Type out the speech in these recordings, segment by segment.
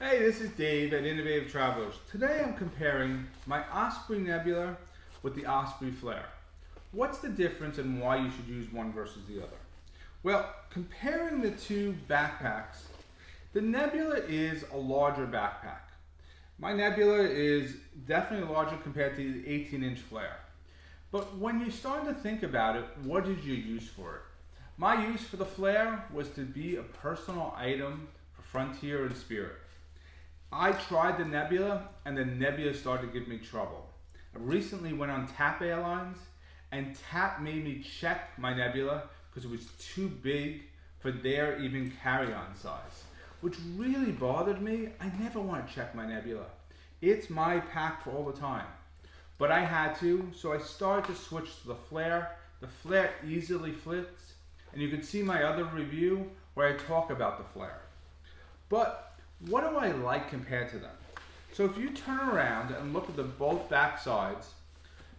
Hey, this is Dave at Innovative Travelers. Today I'm comparing my Osprey Nebula with the Osprey Flare. What's the difference and why you should use one versus the other? Well, comparing the two backpacks, the Nebula is a larger backpack. My Nebula is definitely larger compared to the 18-inch Flare. But when you start to think about it, what is your use for it? My use for the Flare was to be a personal item for Frontier and Spirit. I tried the Nebula and the Nebula started to give me trouble. I recently went on TAP Airlines and TAP made me check my Nebula because it was too big for their even carry-on size, which really bothered me. I never want to check my Nebula. It's my pack for all the time. But I had to, so I started to switch to the Flare. The Flare easily fits, and you can see my other review where I talk about the Flare. But what do I like compared to them? So if you turn around and look at the both back sides,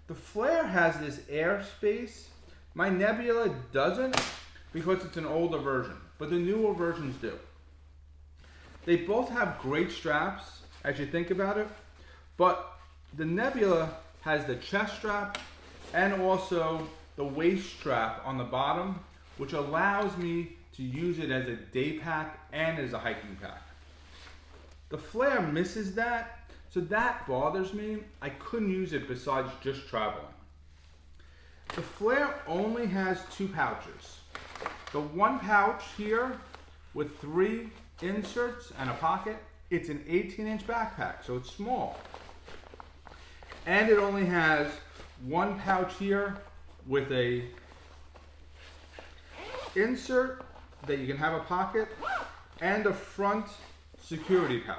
the Flare has this air space. My Nebula doesn't because it's an older version, but the newer versions do. They both have great straps as you think about it, but the Nebula has the chest strap and also the waist strap on the bottom, which allows me to use it as a day pack and as a hiking pack. The Flare misses that, so that bothers me. I couldn't use it besides just traveling. The Flare only has two pouches. The one pouch here with 3 inserts and a pocket, it's an 18-inch backpack, so it's small. And it only has one pouch here with a insert that you can have a pocket and a front security pouch,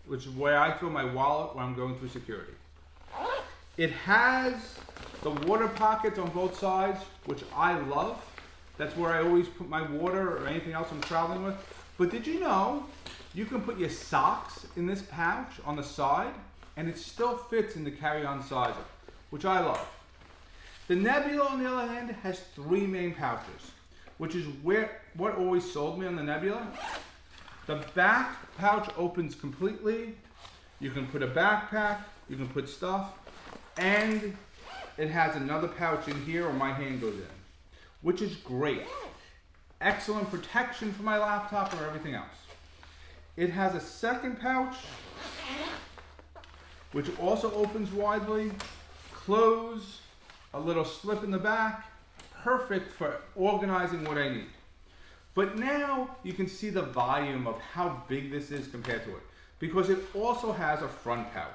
which is where I throw my wallet when I'm going through security. It has the water pockets on both sides, which I love. That's where I always put my water or anything else I'm traveling with. But did you know you can put your socks in this pouch on the side and it still fits in the carry-on size, which I love. The Nebula, on the other hand, has 3 main pouches, which is what always sold me on the Nebula. The back pouch opens completely. You can put a backpack, you can put stuff, and it has another pouch in here where my hand goes in, which is great. Excellent protection for my laptop or everything else. It has a second pouch, which also opens widely, close, a little slip in the back, perfect for organizing what I need. But now you can see the volume of how big this is compared to it, because it also has a front pouch.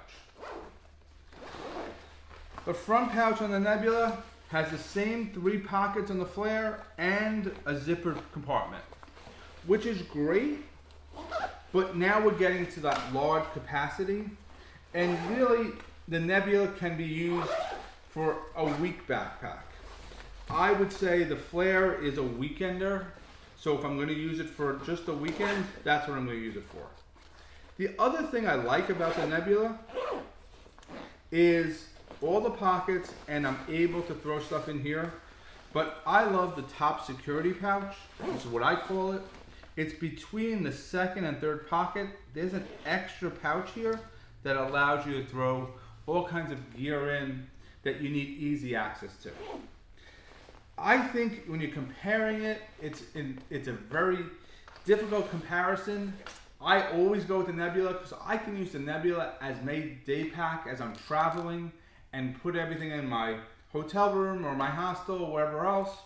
The front pouch on the Nebula has the same 3 pockets on the Flare and a zipper compartment, which is great, but now we're getting to that large capacity, and really the Nebula can be used for a week backpack. I would say the Flare is a weekender. So if I'm going to use it for just a weekend, that's what I'm going to use it for. The other thing I like about the Nebula is all the pockets, and I'm able to throw stuff in here. But I love the top security pouch, which is what I call it. It's between the second and third pocket. There's an extra pouch here that allows you to throw all kinds of gear in that you need easy access to. I think when you're comparing it, it's a very difficult comparison. I always go with the Nebula because I can use the Nebula as my day pack as I'm traveling and put everything in my hotel room or my hostel or wherever else.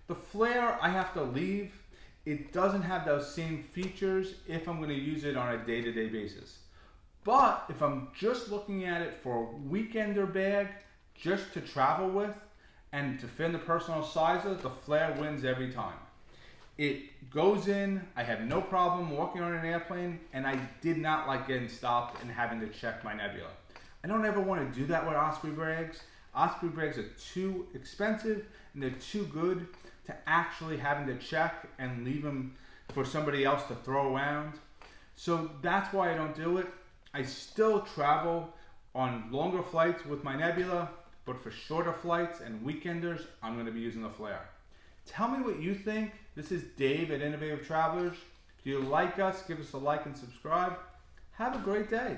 The Flare, I have to leave. It doesn't have those same features if I'm going to use it on a day-to-day basis. But if I'm just looking at it for a weekender bag, just to travel with, and to fit in the personal sizes, the Flare wins every time. It goes in, I have no problem walking on an airplane, and I did not like getting stopped and having to check my Nebula. I don't ever want to do that with Osprey bags. Osprey bags are too expensive and they're too good to actually having to check and leave them for somebody else to throw around. So that's why I don't do it. I still travel on longer flights with my Nebula, but for shorter flights and weekenders, I'm going to be using the Flare. Tell me what you think. This is Dave at Innovative Travelers. If you like us, give us a like and subscribe. Have a great day.